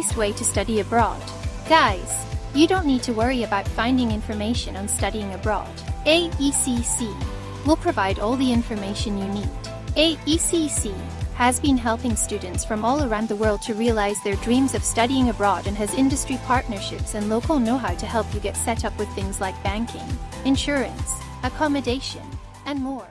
easiest way to study abroad. Guys, you don't need to worry about finding information on studying abroad. AECC will provide all the information you need. AECC has been helping students from all around the world to realize their dreams of studying abroad and has industry partnerships and local know-how to help you get set up with things like banking, insurance, accommodation, and more.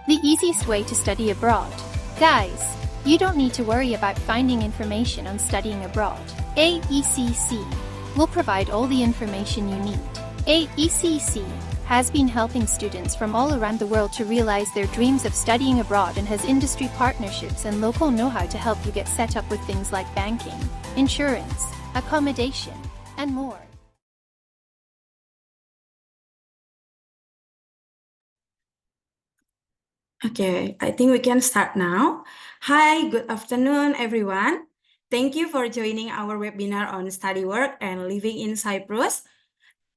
The easiest way to study abroad. Guys, you don't need to worry about finding information on studying abroad. AECC will provide all the information you need. AECC has been helping students from all around the world to realize their dreams of studying abroad and has industry partnerships and local know-how to help you get set up with things like banking, insurance, accommodation, and more. Okay, I think we can start now. Hi, good afternoon, everyone. Thank you for joining our webinar on study work and living in Cyprus.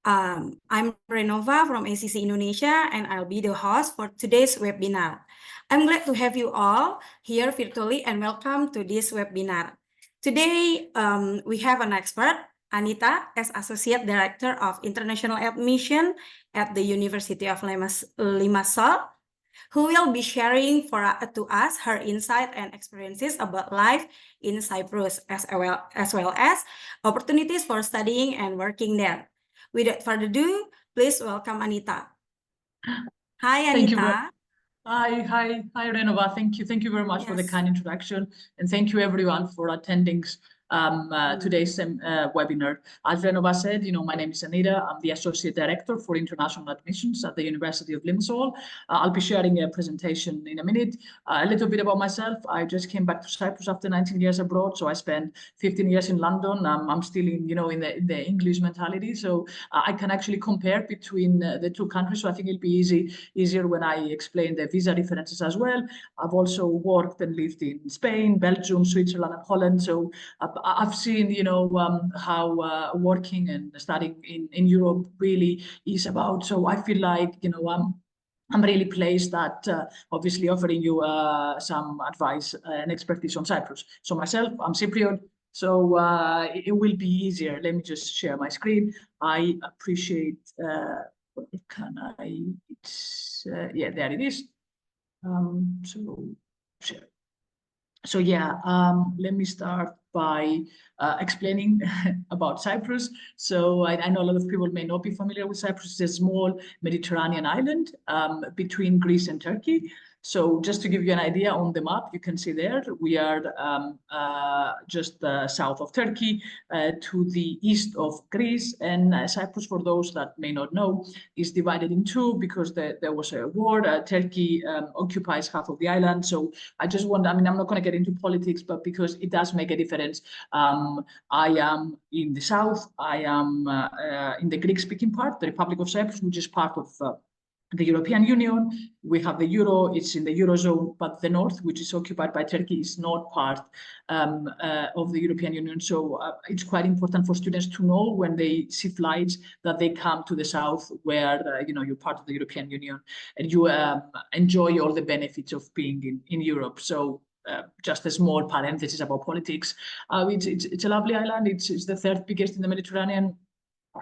I'm Renova from AECC Indonesia, and I'll be the host for today's webinar. I'm glad to have you all here virtually and welcome to this webinar. Today, we have an expert, Anita, as Associate Director of International Admission at the University of Limassol, who will be sharing to us her insight and experiences about life in Cyprus, as well as opportunities for studying and working there. Without further ado, please welcome Anita. Hi, Anita. Thank you. Hi, Renova. Thank you very much for the kind introduction, and thank you everyone for attending today's webinar. As Renova said, my name is Anita. I'm the Associate Director for International Admissions at the University of Limassol. I'll be sharing a presentation in a minute. A little bit about myself. I just came back to Cyprus after 19 years abroad, so I spent 15 years in London. I'm still in the English mentality, so I can actually compare between the two countries. So I think it'll be easier when I explain the visa differences as well. I've also worked and lived in Spain, Belgium, Switzerland, and Holland. So I've seen, how working and studying in Europe really is about. So I feel like, I'm really pleased that obviously offering you some advice and expertise on Cyprus. So myself, I'm Cypriot, so it will be easier. Let me just share my screen. I appreciate, yeah, there it is. So share. So yeah, let me start by explaining about Cyprus. So I know a lot of people may not be familiar with Cyprus. It's a small Mediterranean island between Greece and Turkey. So just to give you an idea on the map, you can see there, we are just south of Turkey, to the east of Greece, and Cyprus, for those that may not know, is divided in two because there was a war. Turkey occupies half of the island. So I just want, I'm not going to get into politics, but because it does make a difference. I am in the south. I am in the Greek-speaking part, the Republic of Cyprus, which is part of the European Union. We have the euro, it's in the eurozone, but the north, which is occupied by Turkey, is not part of the European Union. So it's quite important for students to know when they see flights that they come to the south, where you're part of the European Union and you enjoy all the benefits of being in Europe. So just a small parenthesis about politics. It's a lovely island. It's the third biggest in the Mediterranean.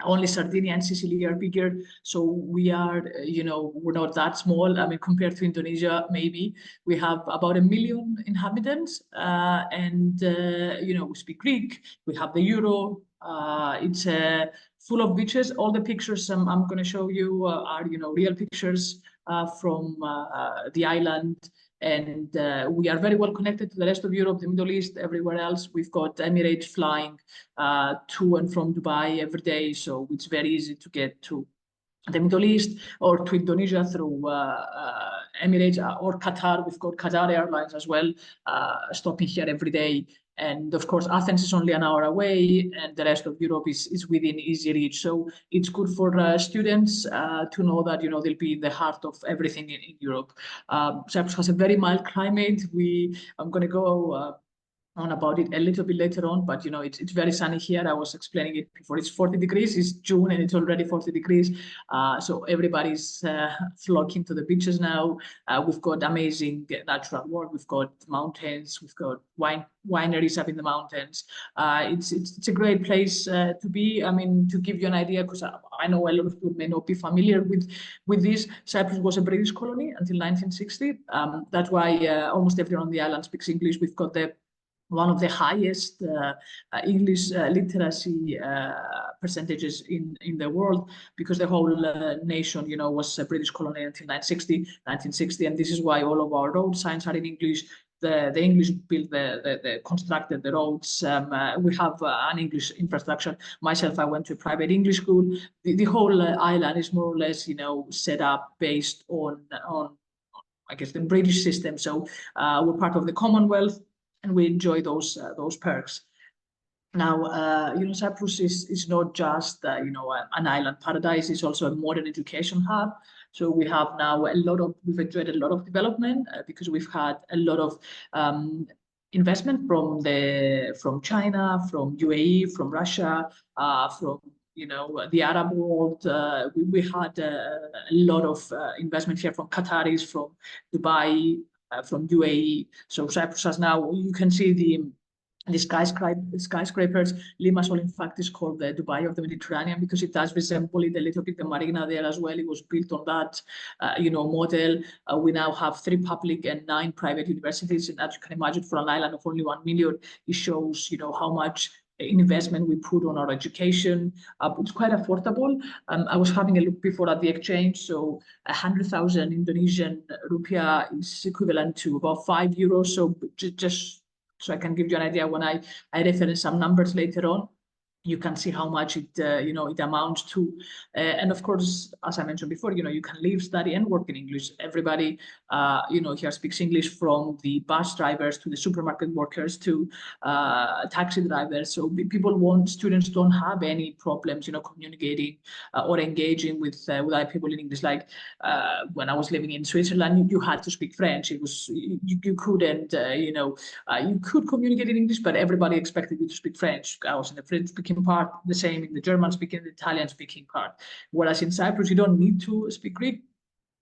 Only Sardinia and Sicily are bigger, so we are, we're not that small. I mean, compared to Indonesia, maybe we have about 1 million inhabitants, and we speak Greek. We have the euro. It's full of beaches. All the pictures I'm going to show you are, real pictures from the island. And we are very well connected to the rest of Europe, the Middle East, everywhere else. We've got Emirates flying to and from Dubai every day. So it's very easy to get to the Middle East or to Indonesia through Emirates or Qatar. We've got Qatar Airlines as well, stopping here every day. And of course, Athens is only an hour away, and the rest of Europe is within easy reach. So it's good for students to know that they'll be in the heart of everything in Europe. Cyprus has a very mild climate. I'm going to go on about it a little bit later on, but it's very sunny here. I was explaining it before. It's 40 degrees. It's June and it's already 40 degrees. So everybody's flocking to the beaches now. We've got amazing natural world. We've got mountains. We've got wineries up in the mountains. It's a great place to be. I mean, to give you an idea, because I know a lot of people may not be familiar with this. Cyprus was a British colony until 1960. That's why almost everyone on the island speaks English. We've got one of the highest English literacy percentages in the world, because the whole nation, was a British colony until 1960, and this is why all of our road signs are in English. The English built constructed the roads. We have an English infrastructure. Myself, I went to a private English school. The whole island is more or less, set up based on I guess the British system. So we're part of the Commonwealth, and we enjoy those perks. Now, Cyprus is not just an island paradise. It's also a modern education hub. So we have now we've enjoyed a lot of development because we've had a lot of investment from China, from UAE, from Russia, from the Arab world. We had a lot of investment here from Qataris, from Dubai, from UAE. So Cyprus has now, you can see the skyscrapers. Limassol, in fact, is called the Dubai of the Mediterranean because it does resemble it a little bit. The marina there as well, it was built on that, model. We now have 3 public and 9 private universities, and as you can imagine, for an island of only 1 million, it shows, how much investment we put on our education. It's quite affordable. I was having a look before at the exchange. So 100,000 Indonesian rupiah is equivalent to about €5. So just so I can give you an idea, when I reference some numbers later on, you can see how much it amounts to. And of course, as I mentioned before, you can live, study, and work in English. Everybody, here speaks English, from the bus drivers to the supermarket workers to taxi drivers. So students don't have any problems, communicating or engaging with other people in English. Like when I was living in Switzerland, you had to speak French. It was you couldn't, you could communicate in English, but everybody expected you to speak French. I was in the French-speaking part, the same in the German-speaking, the Italian-speaking part. Whereas in Cyprus, you don't need to speak Greek.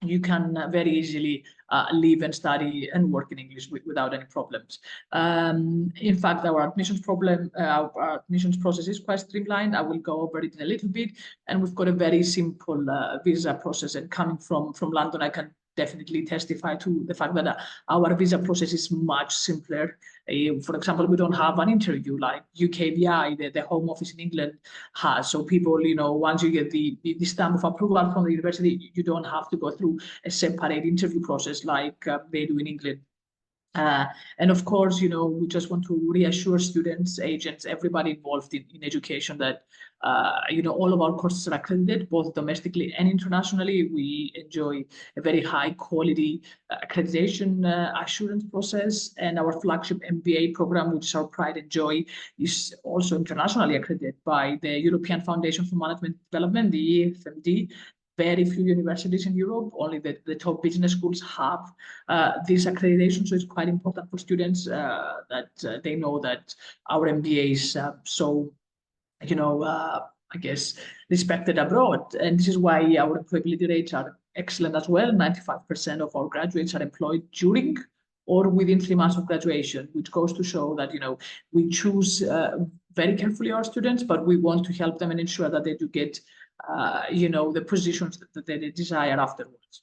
You can very easily live and study and work in English without any problems. In fact, our admissions process is quite streamlined. I will go over it in a little bit. And we've got a very simple visa process. And coming from London, I can definitely testify to the fact that our visa process is much simpler. For example, we don't have an interview like UKVI, the Home Office in England, has. So people, once you get the stamp of approval from the university, you don't have to go through a separate interview process like they do in England. And of course, we just want to reassure students, agents, everybody involved in education that, all of our courses are accredited, both domestically and internationally. We enjoy a very high quality accreditation assurance process. And our flagship MBA program, which is our pride and joy, is also internationally accredited by the European Foundation for Management Development, the EFMD. very few universities in Europe. Only the top business schools have this accreditation. So it's quite important for students that they know that our MBA is so, I guess, respected abroad. And this is why our employability rates are excellent as well. 95% of our graduates are employed during or within 3 months of graduation, which goes to show that, we choose very carefully our students, but we want to help them and ensure that they do get, the positions that they desire afterwards.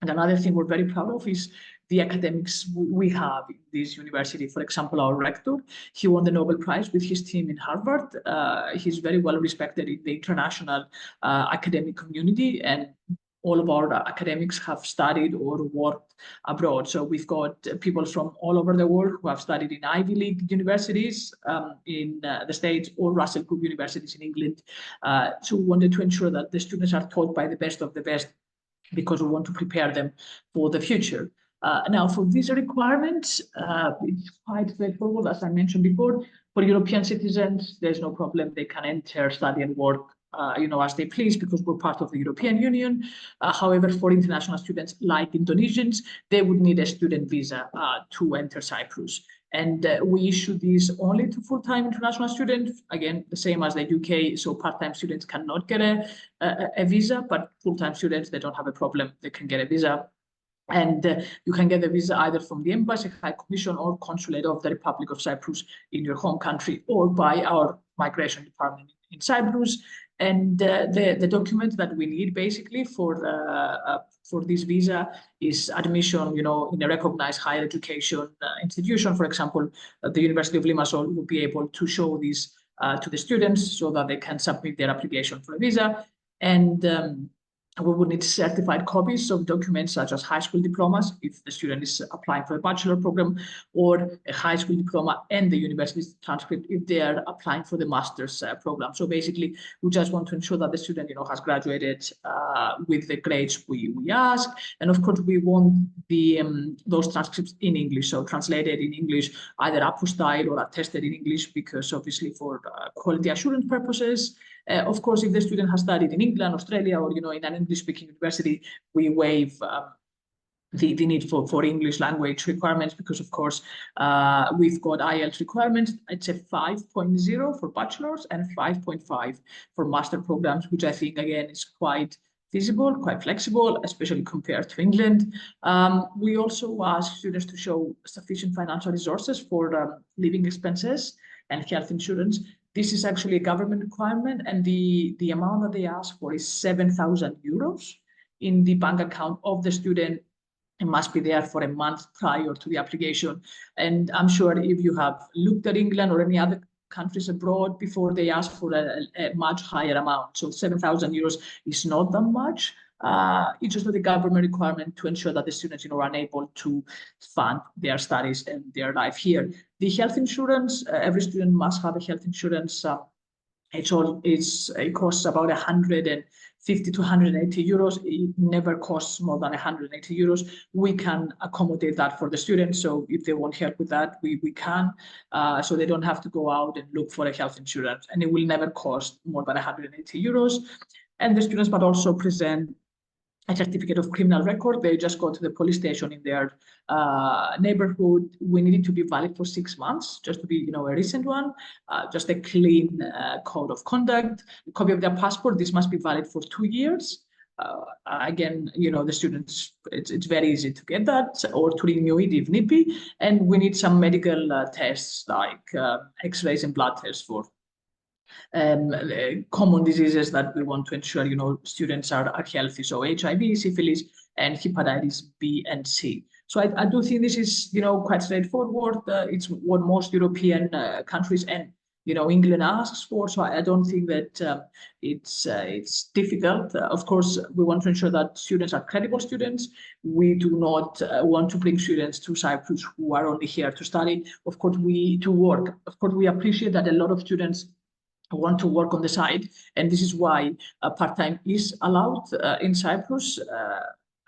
And another thing we're very proud of is the academics we have in this university. For example, our rector, he won the Nobel Prize with his team in Harvard. He's very well respected in the international academic community, and all of our academics have studied or worked abroad. So we've got people from all over the world who have studied in Ivy League universities in the States or Russell Group universities in England. So we wanted to ensure that the students are taught by the best of the best, because we want to prepare them for the future. Now, for visa requirements, it's quite straightforward. As I mentioned before, for European citizens, there's no problem. They can enter, study, and work as they please, because we're part of the European Union. However, for international students like Indonesians, they would need a student visa to enter Cyprus. And we issue these only to full-time international students. Again, the same as the UK. So part-time students cannot get a visa, but full-time students, they don't have a problem. They can get a visa. And you can get the visa either from the Embassy, High Commission, or Consulate of the Republic of Cyprus in your home country, or by our migration department in Cyprus. And the document that we need basically for this visa is admission, in a recognized higher education institution. For example, the University of Limassol will be able to show this to the students so that they can submit their application for a visa. And we would need certified copies of documents such as high school diplomas if the student is applying for a bachelor program, or a high school diploma and the university's transcript if they are applying for the master's program. So basically, we just want to ensure that the student, has graduated with the grades we ask. And of course, we want those transcripts in English, so translated in English, either apostille or attested in English, because obviously for quality assurance purposes. Of course, if the student has studied in England, Australia, or in an English-speaking university, we waive the need for English language requirements, because of course we've got IELTS requirements. It's a 5.0 for bachelor's and 5.5 for master programs, which I think again is quite feasible, quite flexible, especially compared to England. We also ask students to show sufficient financial resources for living expenses and health insurance. This is actually a government requirement, and the amount that they ask for is 7,000 euros in the bank account of the student. It must be there for a month prior to the application. And I'm sure if you have looked at England or any other countries abroad before, they ask for a much higher amount. So 7,000 euros is not that much. It's just the government requirement to ensure that the students, are unable to fund their studies and their life here. The health insurance, every student must have a health insurance. It costs about 150 to 180 euros. It never costs more than 180 euros. We can accommodate that for the students. So if they want help with that, we can. So they don't have to go out and look for a health insurance, and it will never cost more than 180 euros. And the students must also present a certificate of criminal record. They just go to the police station in their neighborhood. We need it to be valid for 6 months, just to be, a recent one, just a clean code of conduct, a copy of their passport. This must be valid for 2 years. Again, the students, it's very easy to get that, or to renew it if need be. And we need some medical tests like X-rays and blood tests for common diseases that we want to ensure, students are healthy. So HIV, syphilis, and hepatitis B and C. So I do think this is, quite straightforward. It's what most European countries and, England asks for. So I don't think that it's difficult. Of course, we want to ensure that students are credible students. We do not want to bring students to Cyprus who are only here to study. Of course, to work. Of course, we appreciate that a lot of students want to work on the side, and this is why part-time is allowed in Cyprus.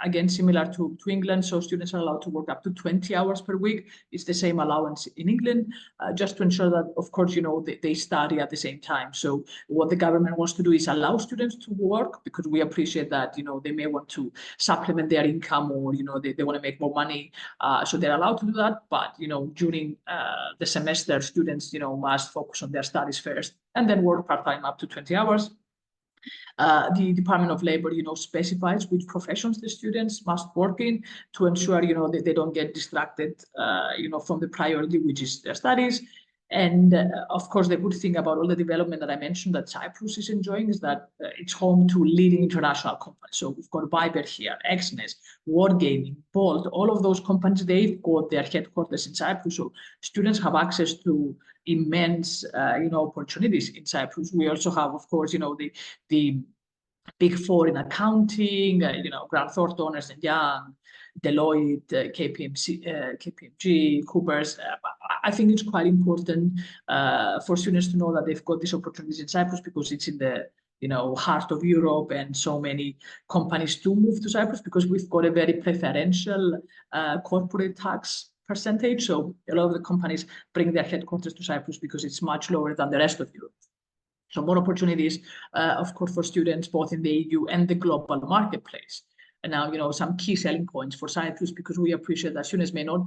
again, similar to England, so students are allowed to work up to 20 hours per week. It's the same allowance in England, just to ensure that, of course, they study at the same time. So what the government wants to do is allow students to work, because we appreciate that, they may want to supplement their income, or, they want to make more money. So they're allowed to do that. But, during the semester, students, must focus on their studies first and then work part-time up to 20 hours. The Department of Labor, specifies which professions the students must work in to ensure, that they don't get distracted, from the priority, which is their studies. And of course, the good thing about all the development that I mentioned that Cyprus is enjoying is that it's home to leading international companies. So we've got Viber here, Exnes, Wargaming, Bolt, all of those companies, they've got their headquarters in Cyprus. So students have access to immense, opportunities in Cyprus. We also have, of course, the Big Four in accounting, Grant Thornton, Ernst & Young, Deloitte, KPMG, Coopers. I think it's quite important for students to know that they've got these opportunities in Cyprus, because it's in the heart of Europe, and so many companies do move to Cyprus because we've got a very preferential corporate tax percentage. So a lot of the companies bring their headquarters to Cyprus because it's much lower than the rest of Europe. So more opportunities, of course, for students both in the EU and the global marketplace. And now, some key selling points for Cyprus, because we appreciate that students may not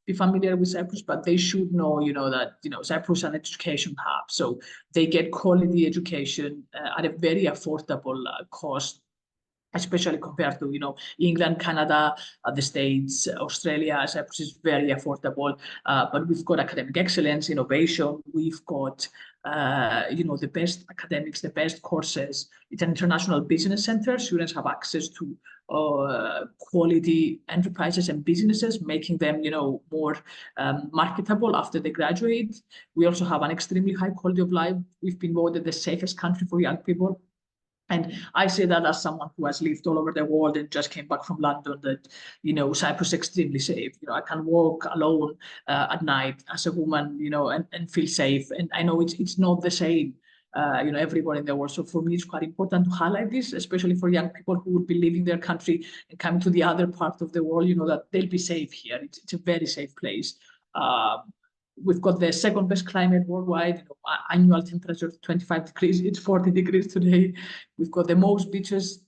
be familiar with Cyprus, but they should know, that, Cyprus is an education hub. So they get quality education at a very affordable cost, especially compared to, England, Canada, the States, Australia. Cyprus is very affordable, but we've got academic excellence, innovation. We've got, the best academics, the best courses. It's an international business center. Students have access to quality enterprises and businesses, making them, more marketable after they graduate. We also have an extremely high quality of life. We've been voted the safest country for young people. And I say that as someone who has lived all over the world and just came back from London, that, Cyprus is extremely safe. I can walk alone at night as a woman, and feel safe. And I know it's not the same, everywhere in the world. So for me, it's quite important to highlight this, especially for young people who would be leaving their country and coming to the other part of the world, that they'll be safe here. It's a very safe place. We've got the second best climate worldwide, annual temperature of 25 degrees, it's 40 degrees today. We've got the most beaches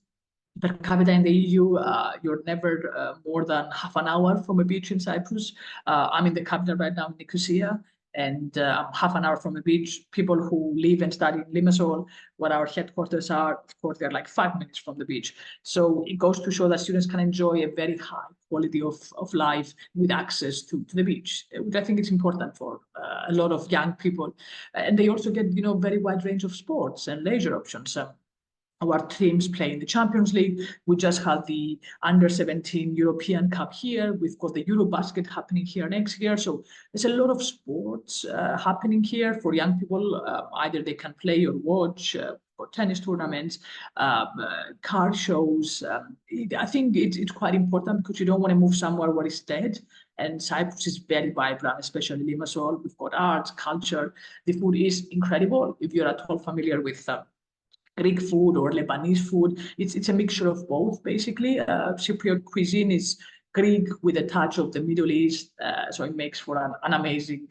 per capita in the EU. You're never more than half an hour from a beach in Cyprus. I'm in the capital right now in Nicosia, and half an hour from a beach. People who live and study in Limassol, where our headquarters are, of course, they're like 5 minutes from the beach. So it goes to show that students can enjoy a very high quality of life with access to the beach, which I think is important for a lot of young people. And they also get, very wide range of sports and leisure options. Our teams play in the Champions League. We just had the Under-17 European Cup here. We've got the Eurobasket happening here next year. So there's a lot of sports happening here for young people. Either they can play or watch, or tennis tournaments, car shows. I think it's quite important, because you don't want to move somewhere where it's dead. And Cyprus is very vibrant, especially Limassol. We've got arts, culture. The food is incredible. If you're at all familiar with Greek food or Lebanese food, it's a mixture of both, basically. Cypriot cuisine is Greek with a touch of the Middle East, so it makes for an amazing,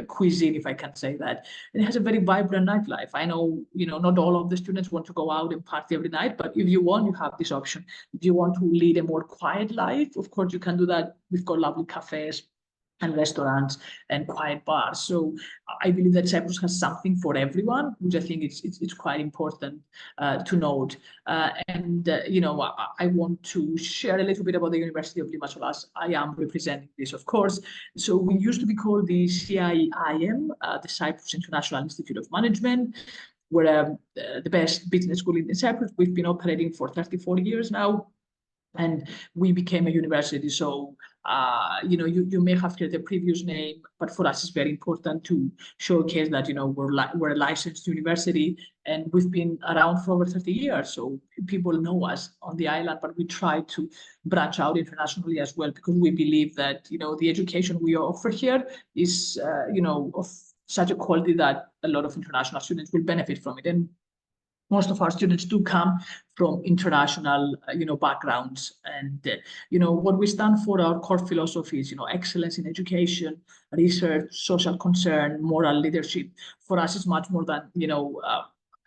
cuisine, if I can say that. And it has a very vibrant nightlife. I know, not all of the students want to go out and party every night, but if you want, you have this option. If you want to lead a more quiet life, of course, you can do that. We've got lovely cafes and restaurants and quiet bars. So I believe that Cyprus has something for everyone, which I think it's quite important to note. I want to share a little bit about the University of Limassol, as I am representing this, of course. So we used to be called the CIIM, the Cyprus International Institute of Management. We're the best business school in Cyprus. We've been operating for 34 years now. And we became a university. So, you may have heard the previous name, but for us, it's very important to showcase that, we're a licensed university, and we've been around for over 30 years. So people know us on the island, but we try to branch out internationally as well, because we believe that, the education we offer here is, of such a quality that a lot of international students will benefit from it. And most of our students do come from international, backgrounds. And, what we stand for, our core philosophy is, excellence in education, research, social concern, moral leadership. For us, it's much more than,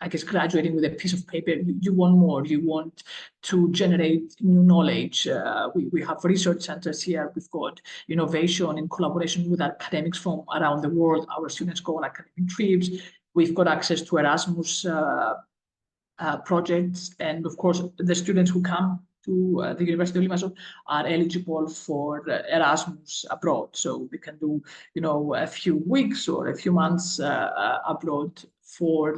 I guess, graduating with a piece of paper. You want more. You want to generate new knowledge. We have research centers here. We've got innovation in collaboration with academics from around the world. Our students go on academic trips. We've got access to Erasmus projects, and of course the students who come to the University of Limassol are eligible for Erasmus abroad, so they can do a few weeks or a few months abroad for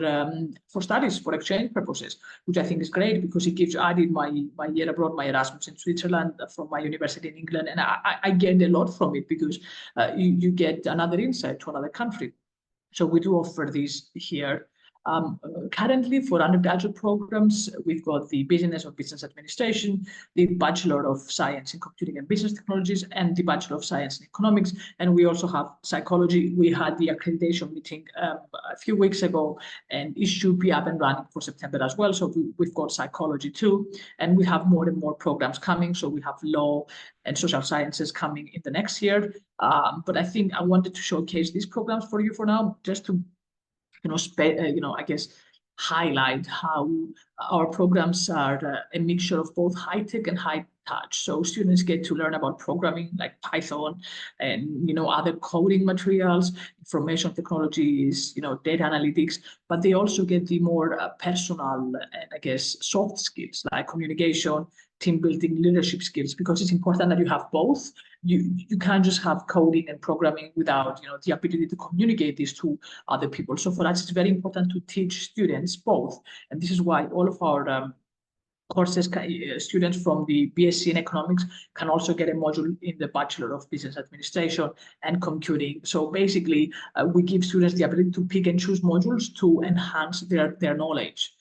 studies, for exchange purposes, which I think is great, because I did my year abroad, my Erasmus in Switzerland from my university in England, and I gained a lot from it, because you get another insight to another country. So we do offer these here. Currently, for undergraduate programs, we've got the Business or Business Administration, the Bachelor of Science in Computing and Business Technologies, and the Bachelor of Science in Economics. And we also have psychology. We had the accreditation meeting a few weeks ago, and it should be up and running for September as well. So we've got psychology too, and we have more and more programs coming. So we have law and social sciences coming in the next year. But I think I wanted to showcase these programs for you for now, just to I guess, highlight how our programs are a mixture of both high-tech and high-touch. So students get to learn about programming like Python and, other coding materials, information technologies, data analytics, but they also get the more personal and, I guess, soft skills like communication, team building, leadership skills, because it's important that you have both. You can't just have coding and programming without the ability to communicate this to other people. So for us, it's very important to teach students both, and this is why all of our courses, students from the BSc in economics can also get a module in the Bachelor of Business Administration and Computing. So basically, we give students the ability to pick and choose modules to enhance their knowledge.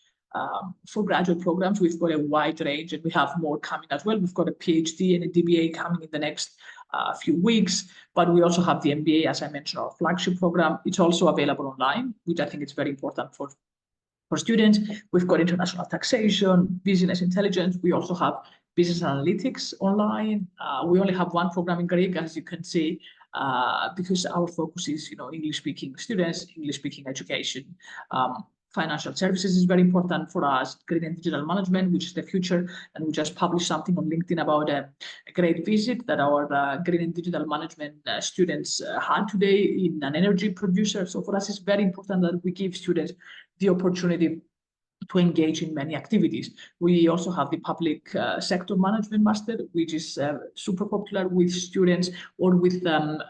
For graduate programs, we've got a wide range, and we have more coming as well. We've got a PhD and a DBA coming in the next few weeks, but we also have the MBA, as I mentioned, our flagship program. It's also available online, which I think is very important for students. We've got international taxation, business intelligence. We also have business analytics online. We only have one program in Greek, as you can see, because our focus is, English-speaking students, English-speaking education. Financial services is very important for us, green and digital management, which is the future. And we just published something on LinkedIn about a great visit that our green and digital management students had today in an energy producer. So for us, it's very important that we give students the opportunity to engage in many activities. We also have the public sector management master, which is super popular with students or with them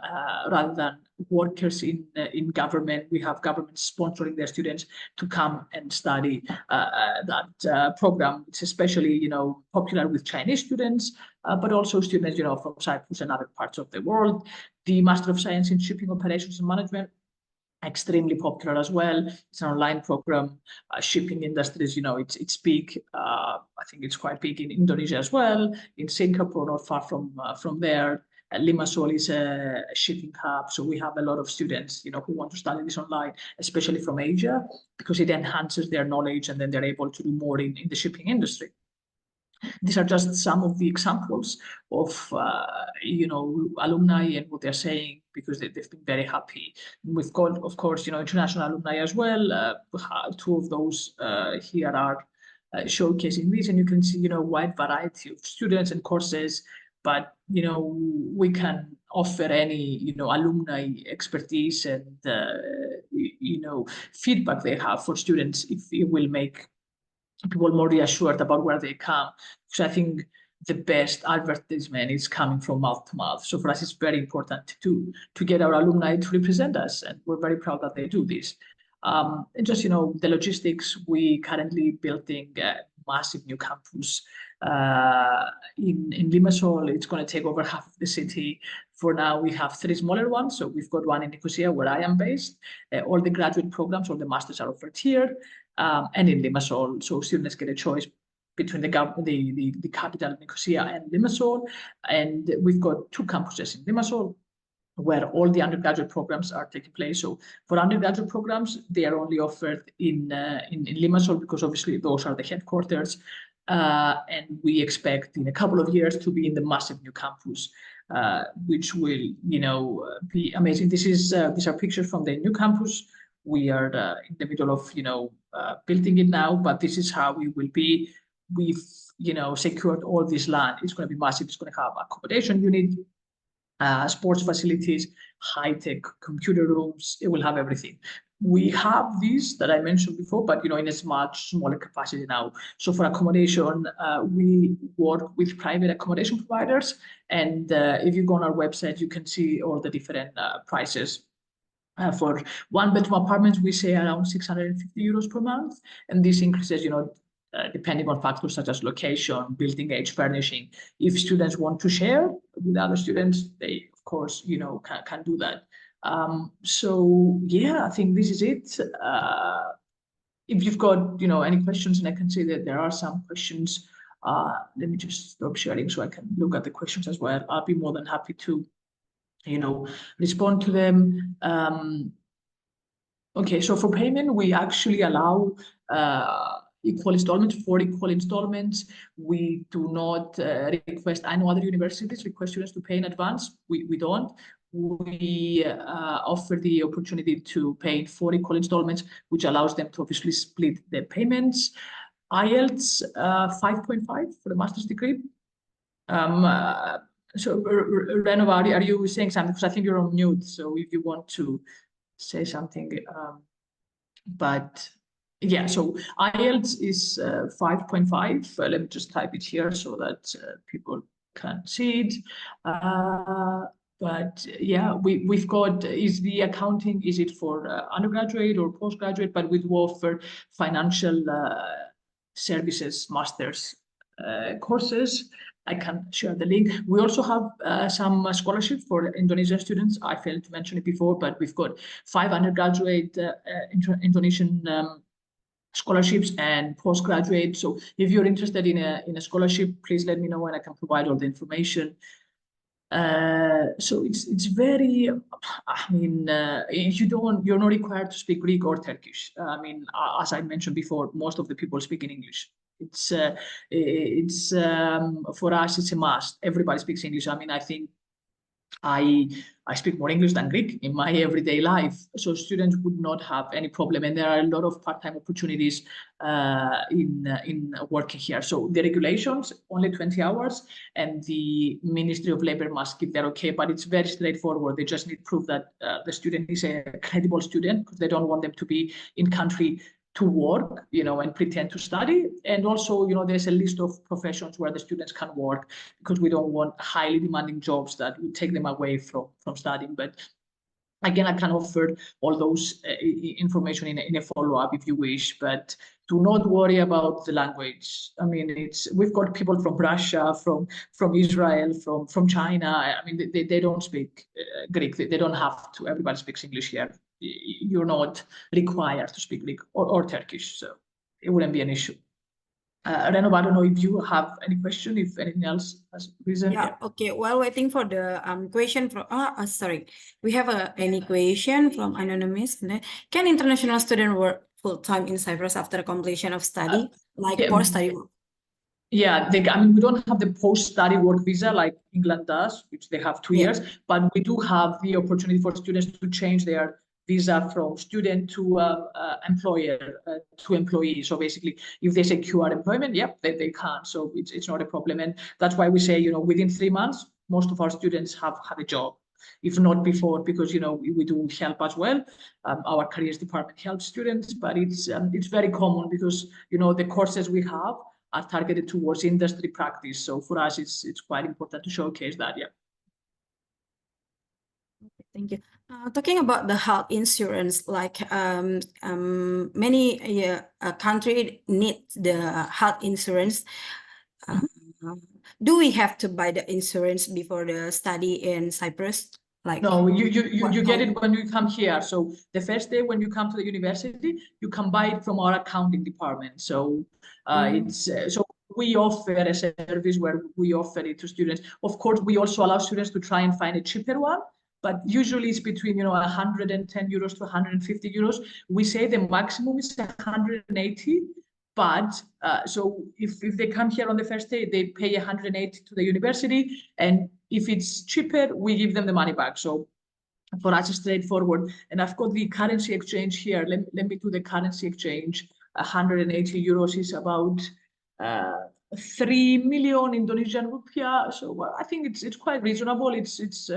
rather than workers in government. We have government sponsoring their students to come and study that program. It's especially popular with Chinese students, but also students from Cyprus and other parts of the world. The Master of Science in Shipping Operations and Management, extremely popular as well. It's an online program. Shipping industries, it's big. I think it's quite big in Indonesia as well. In Singapore, not far from there. Limassol is a shipping hub, so we have a lot of students, who want to study this online, especially from Asia, because it enhances their knowledge, and then they're able to do more in the shipping industry. These are just some of the examples of, alumni and what they're saying, because they've been very happy. We've got, of course, international alumni as well. Two of those here are showcasing this, and you can see, a wide variety of students and courses. But, we can offer any, alumni expertise and, feedback they have for students if it will make people more reassured about where they come. So I think the best advertisement is coming from mouth to mouth. So for us, it's very important to get our alumni to represent us, and we're very proud that they do this. And just, the logistics, we currently building a massive new campus in Limassol. It's going to take over half of the city. For now, we have 3 smaller ones. So we've got one in Nicosia, where I am based. All the graduate programs, all the masters are offered here, and in Limassol. So students get a choice between the capital, Nicosia, and Limassol. And we've got 2 campuses in Limassol. where all the undergraduate programs are taking place. So for undergraduate programs, they are only offered in Limassol, because obviously those are the headquarters. And we expect in a couple of years to be in the massive new campus, which will, be amazing. These are pictures from the new campus. We are in the middle of, building it now, but this is how we will be. We've, secured all this land. It's going to be massive. It's going to have accommodation unit, sports facilities, high-tech computer rooms. It will have everything. We have these that I mentioned before, but in a much smaller capacity now. So for accommodation, we work with private accommodation providers, and if you go on our website, you can see all the different prices. For one-bedroom apartments, we say around 650 euros per month, and this increases, depending on factors such as location, building age, furnishing. If students want to share with other students, they, of course, can do that. So yeah, I think this is it. If you've got, any questions, and I can see that there are some questions, let me just stop sharing so I can look at the questions as well. I'll be more than happy to, respond to them. Okay, so for payment, we actually allow equal installments, 4 equal installments. We do not request. I know other universities request students to pay in advance. We don't. We offer the opportunity to pay in 4 equal installments, which allows them to obviously split their payments. IELTS 5.5 for the master's degree. So Renova, are you saying something? Because I think you're on mute. So if you want to say something, but yeah, so IELTS is 5.5. Let me just type it here so that people can see it. But yeah, we've got, is the accounting, is it for undergraduate or postgraduate? But we do offer financial services masters courses. I can share the link. We also have some scholarships for Indonesian students. I failed to mention it before, but we've got 5 undergraduate Indonesian scholarships and postgraduate. So if you're interested in a scholarship, please let me know and I can provide all the information. So it's very, I mean, you're not required to speak Greek or Turkish. I mean, as I mentioned before, most of the people speak in English. It's for us, it's a must. Everybody speaks English. I mean, I think I speak more English than Greek in my everyday life, so students would not have any problem. And there are a lot of part-time opportunities in working here. So the regulations, only 20 hours, and the Ministry of Labor must give their okay, but it's very straightforward. They just need proof that the student is a credible student, because they don't want them to be in country to work, and pretend to study. And also, there's a list of professions where the students can work, because we don't want highly demanding jobs that would take them away from studying. But again, I can offer all those information in a follow-up if you wish, but do not worry about the language. I mean, we've got people from Russia, from Israel, from China. I mean, they don't speak Greek. They don't have to. Everybody speaks English here. You're not required to speak Greek or Turkish, so it wouldn't be an issue. Renova, I don't know if you have any question, if anything else has risen. Yeah, okay. While waiting for the question from, sorry, we have any question from Anonymous. Can international student work full-time in Cyprus after completion of study, post-study work? Yeah, I mean, we don't have the post-study work visa like England does, which they have 2 years, but we do have the opportunity for students to change their visa from student to employer to employee. So basically, if they secure employment, they can. So it's not a problem. And that's why we say, within 3 months, most of our students have a job, if not before, because, we do help as well. Our careers department helps students, but it's very common because, the courses we have are targeted towards industry practice. So for us, it's quite important to showcase that, Thank you. Talking about the health insurance, like many countries need the health insurance. Do we have to buy the insurance before the study in Cyprus? No, you get it when you come here. So the first day when you come to the university, you can buy it from our accounting department. So so we offer a service where we offer it to students. Of course, we also allow students to try and find a cheaper one. but usually it's between, 110 euros to 150 euros. We say the maximum is 180. But so if they come here on the first day, they pay 180 to the university, and if it's cheaper, we give them the money back. So for us, it's straightforward. And I've got the currency exchange here. Let me do the currency exchange. 180 euros is about 3 million Indonesian rupiah. So I think it's quite reasonable. It's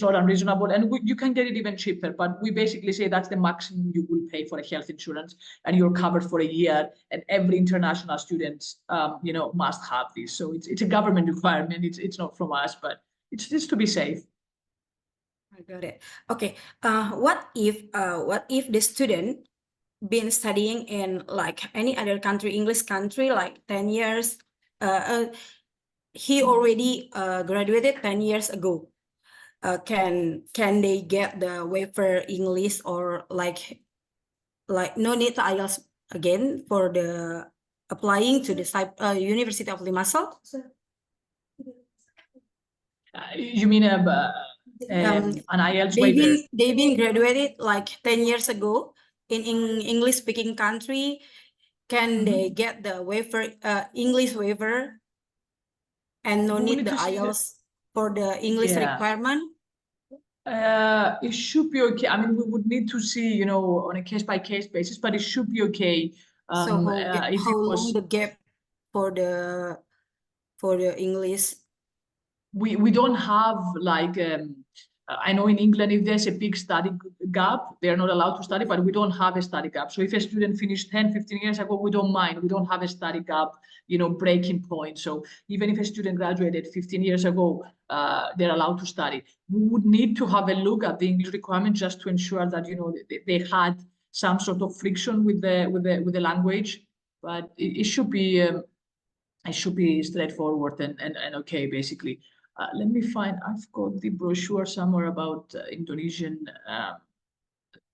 not unreasonable, and you can get it even cheaper. But we basically say that's the maximum you will pay for a health insurance, and you're covered for a year. And every international student, must have this. So it's a government requirement. It's not from us, but it's just to be safe. I got it. Okay. What if the student been studying in like any other country, English country, like 10 years? He already graduated 10 years ago. Can they get the waiver English, or like no need to IELTS again for the applying to the University of Limassol? You mean an IELTS waiver? They've been graduated like 10 years ago in English speaking country. Can they get the waiver, English waiver, and no need the IELTS for the English requirement? It should be okay. I mean, we would need to see, on a case-by-case basis, but it should be okay. So how long the gap for the English? We don't have like I know in England, if there's a big study gap, they're not allowed to study, but we don't have a study gap. So if a student finished 10, 15 years ago, we don't mind. We don't have a study gap, breaking point. So even if a student graduated 15 years ago, they're allowed to study. We would need to have a look at the English requirement just to ensure that, they had some sort of friction with the language, but it should be straightforward and okay, basically. Let me find, I've got the brochure somewhere about Indonesian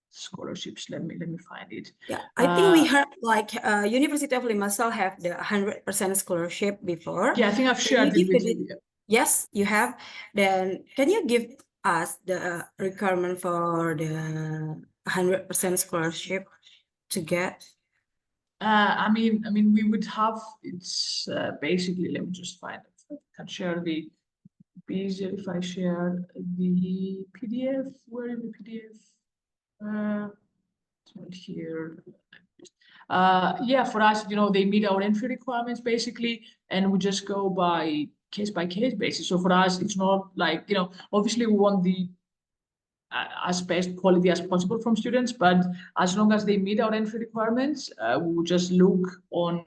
scholarships. Let me find it. Yeah, I think we heard like University of Limassol have the 100% scholarship before. Yeah, I think I've shared it with you. Yes, you have. Then can you give us the requirement for the 100% scholarship to get? I mean, we would have, it's basically, let me just find it. I can share the, be easier if I share the PDF. Where is the PDF? It's right here. Yeah, for us, they meet our entry requirements basically, and we just go by case basis. So for us, it's not like, obviously we want the as best quality as possible from students, but as long as they meet our entry requirements, we will just look on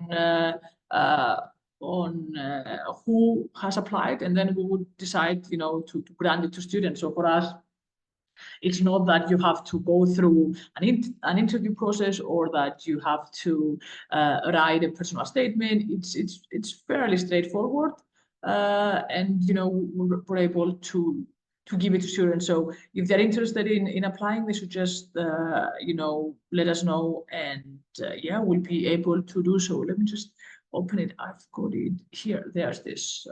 who has applied, and then we would decide, to grant it to students. So for us, it's not that you have to go through an interview process or that you have to write a personal statement. It's fairly straightforward, and we're able to give it to students. So if they're interested in applying, they should just let us know, and yeah, we'll be able to do so. Let me just open it. I've got it here. There's this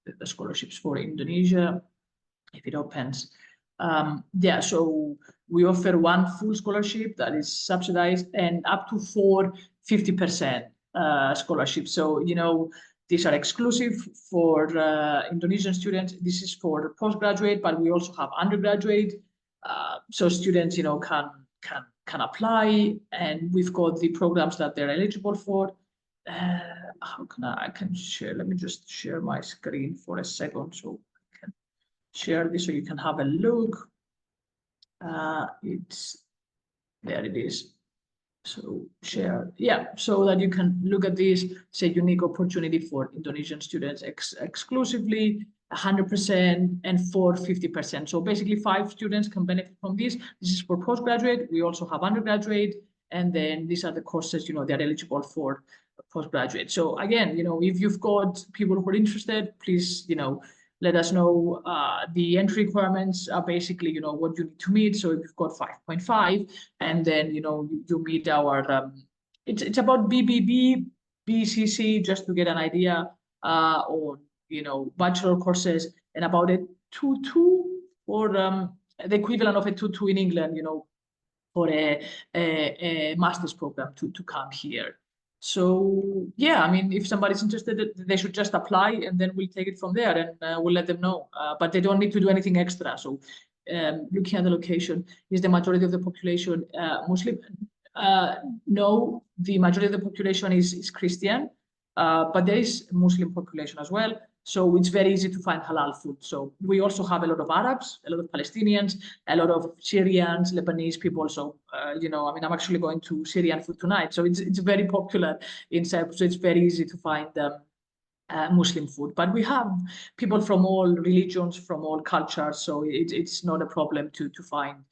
the scholarships for Indonesia. If it opens, yeah. So we offer one full scholarship that is subsidized, and up to 50% scholarships. So these are exclusive for Indonesian students. This is for postgraduate, but we also have undergraduate. So students, can apply, and we've got the programs that they're eligible for. How can I can share? Let me just share my screen for a second so I can share this so you can have a look. It's there. It is. So share, yeah, so that you can look at this. It's a unique opportunity for Indonesian students exclusively, 100% and for 50%. So basically 5 students can benefit from this. This is for postgraduate. We also have undergraduate, and then these are the courses, they're eligible for postgraduate. So again, if you've got people who are interested, please, let us know. The entry requirements are basically, what you need to meet. So if you've got 5.5, and then, you meet our, it's about BBB, BCC, just to get an idea on, bachelor courses, and about a 2.2 or the equivalent of a 2-2 in England, you know, for a master's program to come here. So yeah, I mean, if somebody's interested, they should just apply, and then we'll take it from there, and we'll let them know. But they don't need to do anything extra. So looking at the location, is the majority of the population Muslim? No, the majority of the population is Christian, but there is Muslim population as well. So it's very easy to find halal food. So we also have a lot of Arabs, a lot of Palestinians, a lot of Syrians, Lebanese people. So, you know, I mean, I'm actually going to Syrian food tonight. So it's very popular in Cyprus. So it's very easy to find Muslim food, but we have people from all religions, from all cultures, so it's not a problem to find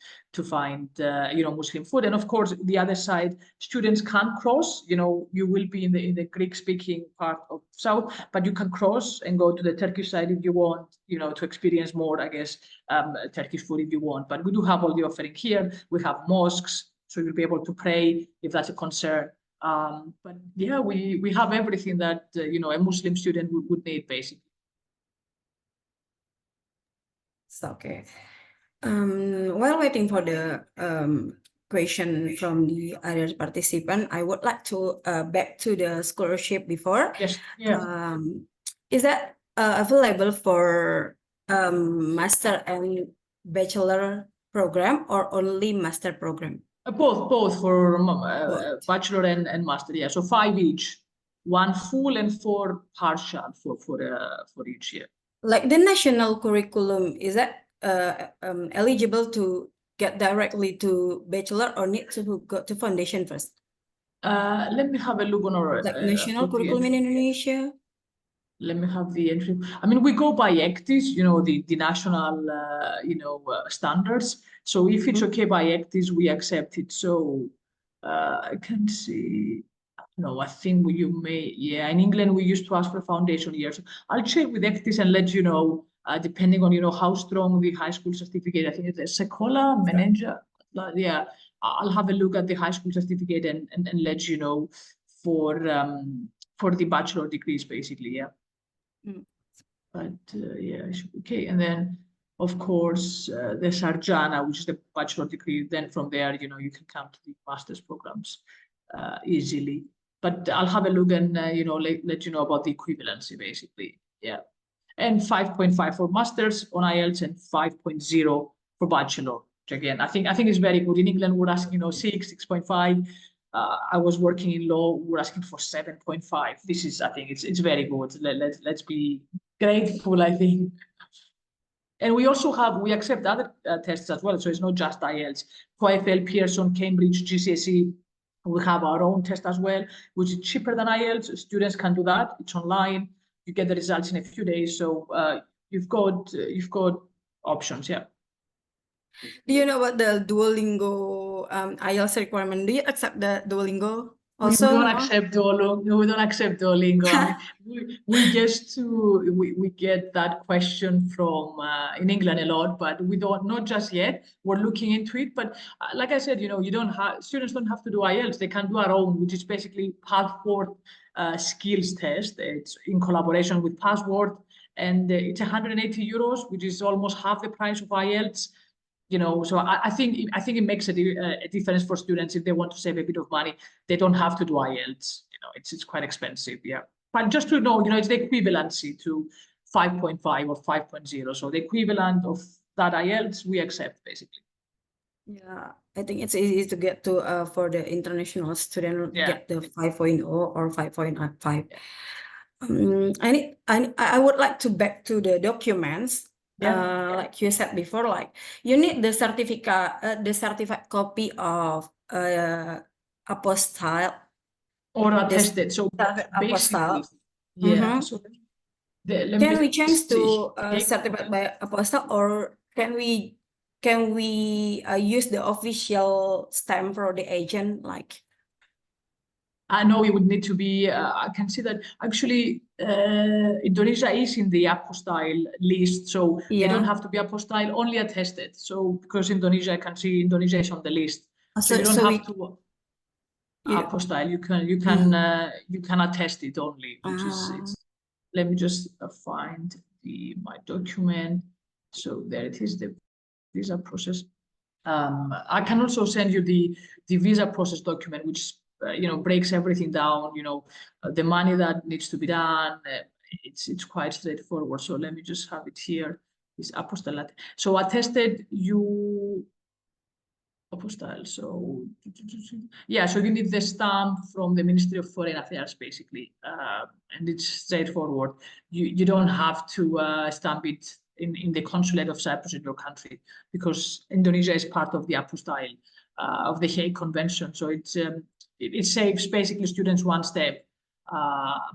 you know, Muslim food. And of course, the other side, students can cross. You know, you will be in the Greek-speaking part of South, but you can cross and go to the Turkish side if you want, you know, to experience more, I guess, Turkish food if you want. But we do have all the offering here. We have mosques, so you'll be able to pray if that's a concern. But yeah, we have everything that you know, a Muslim student would need, basically. Okay. While waiting for the question from the other participant, I would like to back to the scholarship before. Yes. Yeah. Is that available for master and bachelor program, or only master program? Both for bachelor and master. Yeah, so 5 each, 1 full and 4 partial for each year. Like the national curriculum, is that eligible to get directly to bachelor, or need to go to foundation first? Let me have a look on our like national curriculum in Indonesia. Let me have the entry. I mean, we go by ECTIS, you know, the national, you know, standards. So if it's okay by ECTIS, we accept it. So I can see, no, I think you may, yeah, in England, we used to ask for foundation years. I'll check with ECTIS and let you know, depending on, you know, how strong the high school certificate, I think it's a Sekolah Manager. Yeah, I'll have a look at the high school certificate and let you know for the bachelor degrees, basically, yeah. But yeah, it should be okay. And then, of course, the Sarjana, which is the bachelor degree. Then from there, you know, you can come to the master's programs easily. But I'll have a look and you know, let you know about the equivalency, basically. Yeah, and 5.5 for masters on IELTS and 5.0 for bachelor. Which again, I think is very good. In England, we're asking, you know, 6.5. I was working in law. We're asking for 7.5. This is, I think, it's very good. Let's be grateful, I think. And we also we accept other tests as well. So it's not just IELTS. TOEFL, Pearson, Cambridge, GCSE. We have our own test as well, which is cheaper than IELTS. Students can do that. It's online. You get the results in a few days. So you've got options. Yeah. Do you know about the Duolingo IELTS requirement? Do you accept the Duolingo also? We don't accept Duolingo. No, we don't accept Duolingo. I mean, we get that question from in England a lot, but we don't, not just yet. We're looking into it. But like I said, you know, students don't have to do IELTS. They can do our own, which is basically Passport skills test. It's in collaboration with Passport, and it's 180 euros, which is almost half the price of IELTS. You know, so I think it makes a difference for students if they want to save a bit of money. They don't have to do IELTS. You know, it's quite expensive, yeah. But just to know, you know, it's the equivalency to 5.5 or 5.0. So the equivalent of that IELTS we accept, basically. Yeah, I think it's easy to get to for the international student, get the 5.0 or 5.5. I would like to back to the documents. Like you said before, like you need the certified copy of apostille or attested. So apostille. Yeah. So can we change to certified by apostille, or can we use the official stamp for the agent? Like, I know it would need to be, I can see that actually Indonesia is in the apostille list, so they don't have to be apostille, only attested. So because Indonesia, I can see Indonesia is on the list, so you don't have to apostille. You can attest it only, which is let me just find my document. So there it is, the visa process. I can also send you the visa process document, which breaks everything down. The money that needs to be done. It's quite straightforward. So let me just have it here. It's apostillate. So attested you apostille. So yeah, so you need the stamp from the Ministry of Foreign Affairs, basically, and it's straightforward. You don't have to stamp it in the consulate of Cyprus in your country, because Indonesia is part of the apostille of the Hague Convention. So it saves basically students one step.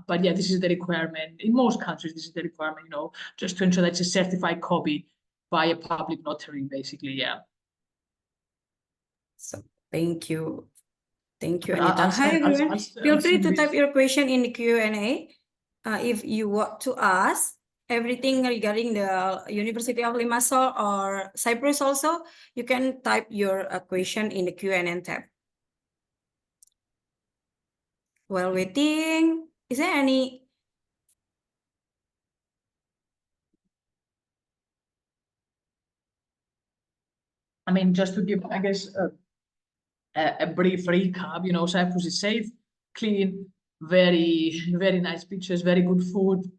But yeah, this is the requirement in most countries. This is the requirement, just to ensure that it's a certified copy by a public notary, basically. Yeah. So thank you, Anita. Hi everyone. Feel free to type your question in the Q&A. If you want to ask everything regarding the University of Limassol or Cyprus also, you can type your question in the Q&A tab. While waiting, is there any? I mean, just to give, I guess, a brief recap, Cyprus is safe, clean, very, very nice beaches, very good food,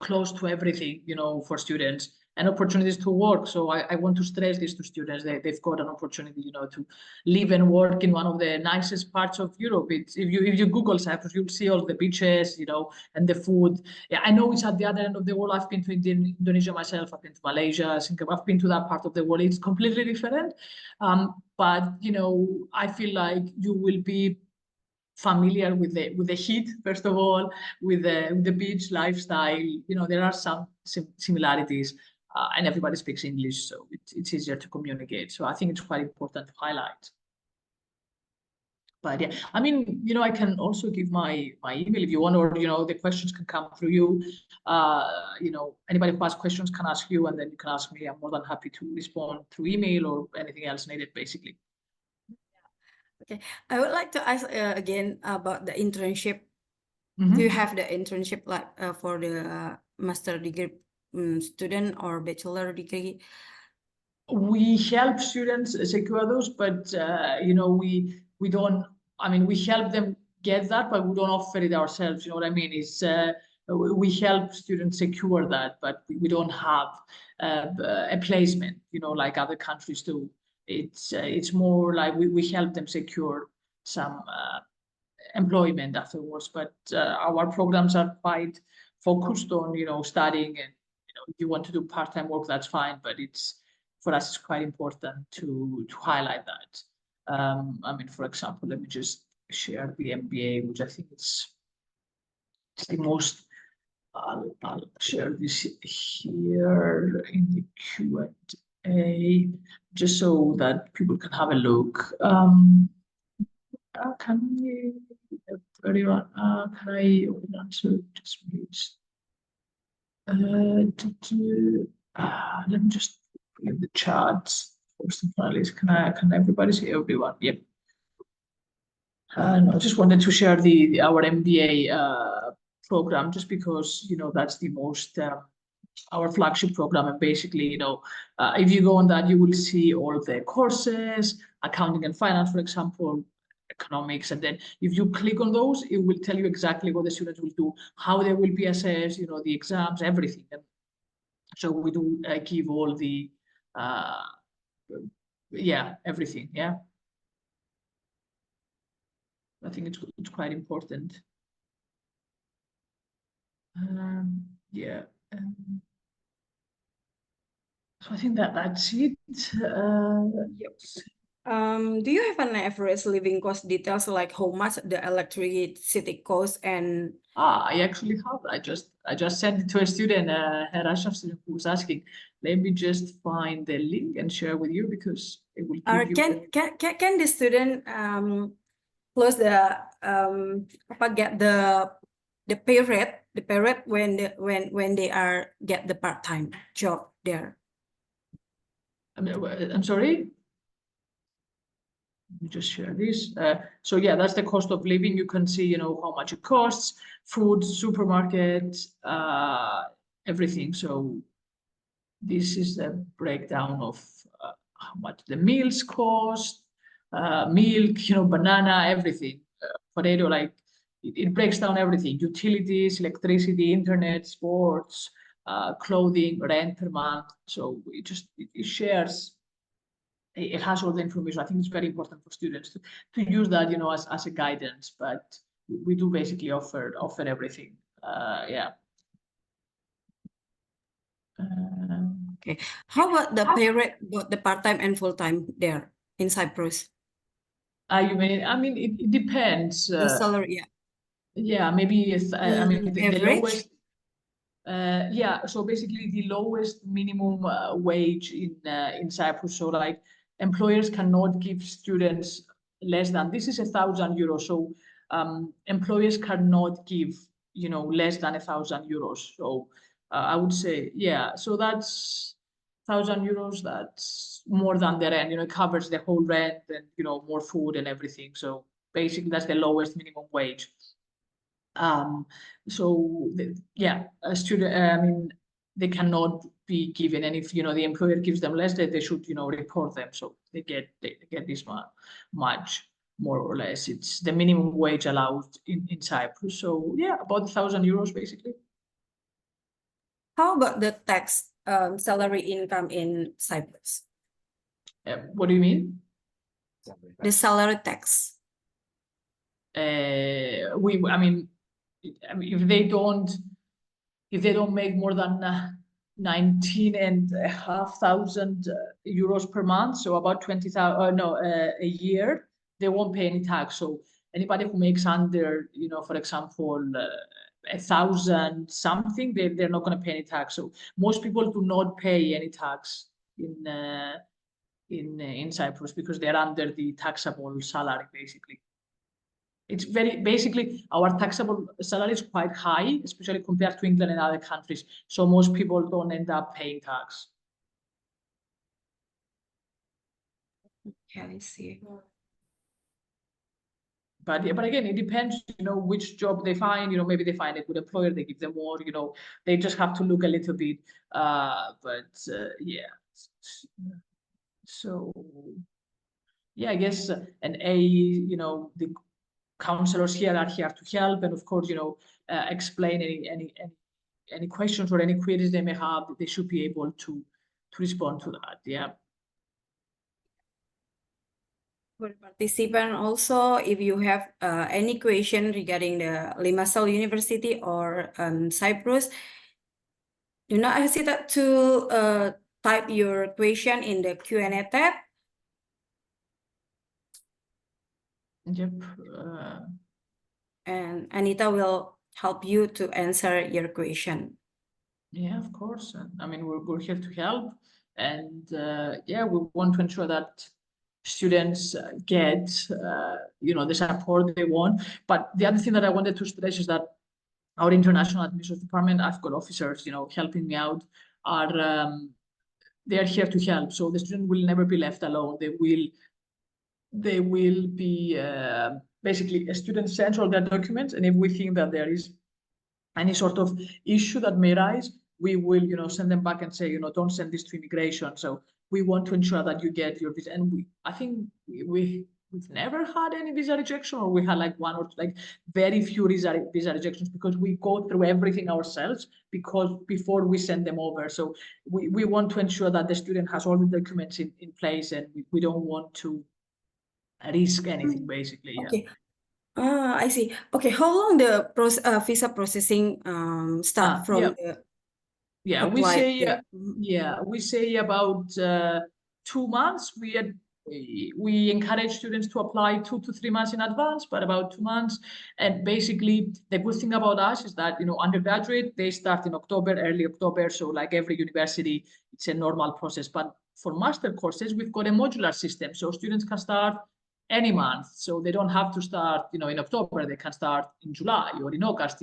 close to everything, for students, and opportunities to work. So I want to stress this to students. They've got an opportunity, to live and work in one of the nicest parts of Europe. If you Google Cyprus, you'll see all the beaches, and the food. Yeah, I know it's at the other end of the world. I've been to Indonesia myself. I've been to Malaysia, Singapore. I've been to that part of the world. It's completely different. But I feel like you will be familiar with the heat, first of all, with the beach lifestyle. There are some similarities, and everybody speaks English, so it's easier to communicate. So I think it's quite important to highlight. But yeah, I mean, I can also give my email if you want, or the questions can come through you. Anybody who has questions can ask you, and then you can ask me. I'm more than happy to respond through email or anything else needed, basically. Okay, I would like to ask again about the internship. Mm-hmm. Do you have the internship like for the master degree student or bachelor degree? We help students secure those, but we don't. I mean, we help them get that, but we don't offer it ourselves. You know what I mean? It's we help students secure that, but we don't have a placement. Like other countries do. It's more like we help them secure some employment afterwards. But our programs are quite focused on studying, and if you want to do part-time work, that's fine. But for us, it's quite important to highlight that. I mean, for example, let me just share the MBA, which I think it's the most. I'll share this here in the Q&A, just so that people can have a look. Can I answer just please? Let me just leave the charts first and foremost. Can everybody see everyone? Yep. And I just wanted to share our MBA program, just because that's the most our flagship program. And basically, if you go on that, you will see all the courses, accounting and finance, for example, economics, and then if you click on those, it will tell you exactly what the students will do, how they will be assessed, the exams, everything. And so we do give all the everything. Yeah, I think it's quite important. Yeah. So I think that's it. Yep. Do you have an average living cost details, like how much the electricity costs? And I actually have. I just sent it to a student, a Russian student, who was asking. Let me just find the link and share with you, because it will give you. Can the student close the get the pay rate when they are get the part-time job there? I'm sorry. Let me just share this. So yeah, that's the cost of living. You can see, how much it costs, food, supermarket, everything. So this is the breakdown of how much the meals cost, milk, banana, everything, potato, like it breaks down everything: utilities, electricity, internet, sports, clothing, rent per month. So it shares. It has all the information. I think it's very important for students to use that, as a guidance. But we do basically offer everything. Yeah. Okay. How about the pay rate, both the part-time and full-time there in Cyprus? You mean? I mean, it depends. The salary, yeah. Yeah, maybe I mean the average? lowest. Yeah, so basically the lowest minimum wage in Cyprus. So like employers cannot give students less than, this is 1,000 euros. So employers cannot give, less than 1,000 euros. So I would say, yeah, so that's 1,000 euros. That's more than the rent. It covers the whole rent and more food and everything. So basically that's the lowest minimum wage. So yeah, a student, I mean, they cannot be given, and if the employer gives them less, they should report them, so they get this much, more or less. It's the minimum wage allowed in Cyprus. So yeah, about 1,000 euros basically. How about the tax, salary income in Cyprus? What do you mean? The salary tax. I mean, if they don't make more than 19,500 euros per month, so about 20,000, a year, they won't pay any tax. So anybody who makes under, for example, 1,000 something, they're not going to pay any tax. So most people do not pay any tax in Cyprus because they're under the taxable salary, basically. It's basically our taxable salary is quite high, especially compared to England and other countries. So most people don't end up paying tax. Okay, I see. But again, it depends, which job they find. Maybe they find a good employer, they give them more. They just have to look a little bit. Yeah. So yeah, I guess the counselors here are here to help, and of course, explain any questions or any queries they may have. They should be able to respond to that. Yeah. For participant also, if you have any question regarding the Limassol University or Cyprus, do not hesitate to type your question in the Q&A tab. Yep. And Anita will help you to answer your question. Yeah, of course. I mean, we're here to help, and yeah, we want to ensure that students get the support they want. But the other thing that I wanted to stress is that our international admissions department, I've got officers helping me out, are they are here to help. So the student will never be left alone. They will be basically, a student sends all their documents, and if we think that there is any sort of issue that may rise, we will send them back and say, don't send this to immigration. So we want to ensure that you get your visa. And I think we've never had any visa rejection, or we had like one or two, like very few visa rejections, because we go through everything ourselves before we send them over. So we want to ensure that the student has all the documents in place, and we don't want to risk anything, basically. Yeah. Okay. I see. Okay, how long the visa processing start from the yeah, we say about 2 months. We encourage students to apply 2 to 3 months in advance, but about 2 months. And basically, the good thing about us is that undergraduate, they start in October, early October. So like every university, it's a normal process. But for master courses, we've got a modular system, so students can start any month. So they don't have to start in October. They can start in July or in August.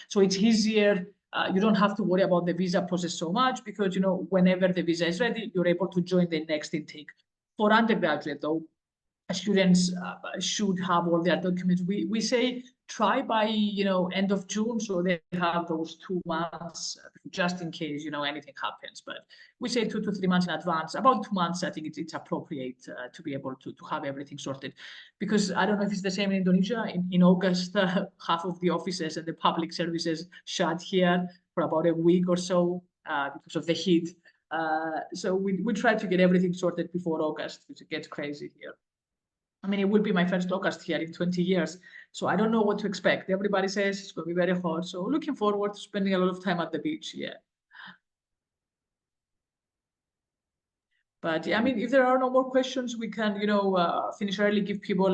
So it's easier. You don't have to worry about the visa process so much, because whenever the visa is ready, you're able to join the next intake. For undergraduate, though, students should have all their documents. We say try by, end of June, so they have those 2 months just in case, anything happens. But we say 2 to 3 months in advance. About 2 months, I think it's appropriate to be able to have everything sorted. Because I don't know if it's the same in Indonesia. In August, half of the offices and the public services shut here for about a week or so because of the heat. So we try to get everything sorted before August, which gets crazy here. I mean, it will be my first August here in 20 years. So I don't know what to expect. Everybody says it's going to be very hot. So looking forward to spending a lot of time at the beach. Yeah. But yeah, I mean, if there are no more questions, we can, finish early, give people,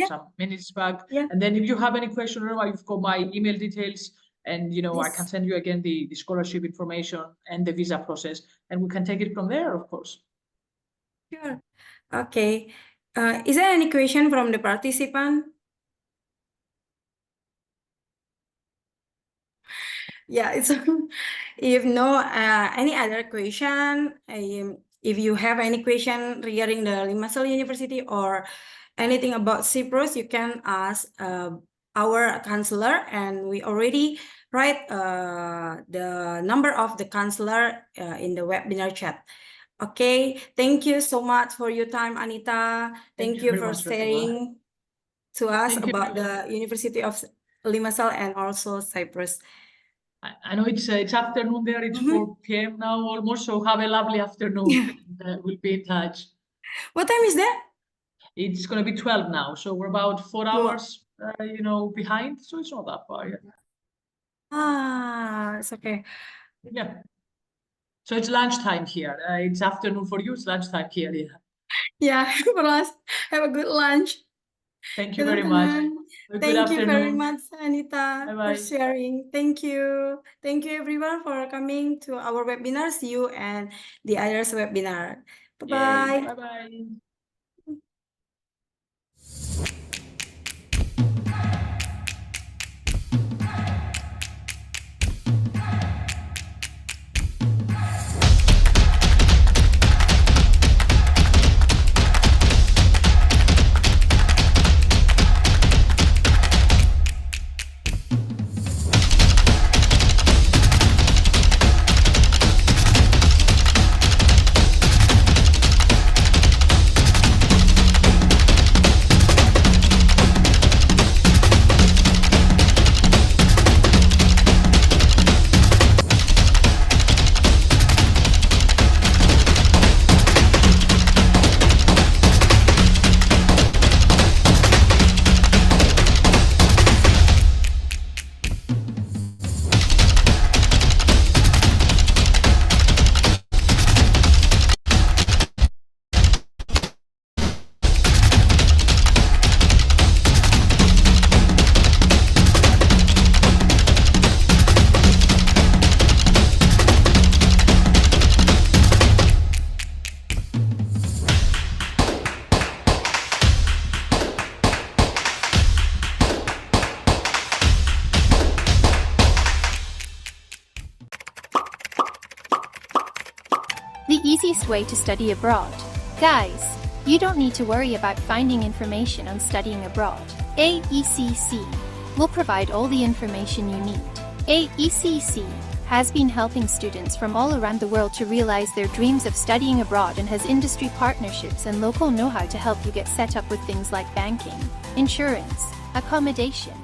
some minutes back. Yeah. And then if you have any question, you've got my email details. And, I can send you again the scholarship information and the visa process. And we can take it from there, of course. Sure. Okay. Is there any question from the participant? Yeah, it's if no any other question, if you have any question regarding the Limassol University or anything about Cyprus, you can ask our counselor, and we already write the number of the counselor in the webinar chat. Okay, thank you so much for your time, Anita. Thank you for sharing to us about the University of Limassol and also Cyprus. I know it's afternoon there, it's 4 p.m. now almost, so have a lovely afternoon. We'll be in touch. What time is that? It's going to be 12 now, so we're about 4 hours, behind, so it's not that far yet. It's okay. Yeah. So it's lunchtime here. It's afternoon for you, it's lunchtime here. Yeah. Yeah, for us. Have a good lunch. Thank you very much. Thank you very much, Anita, Bye-bye. for sharing. Thank you. Thank you, everyone, for coming to our webinar. See you and the others webinar. Bye-bye. Bye-bye. The easiest way to study abroad. Guys, you don't need to worry about finding information on studying abroad. AECC will provide all the information you need. AECC has been helping students from all around the world to realize their dreams of studying abroad and has industry partnerships and local know-how to help you get set up with things like banking, insurance, accommodation,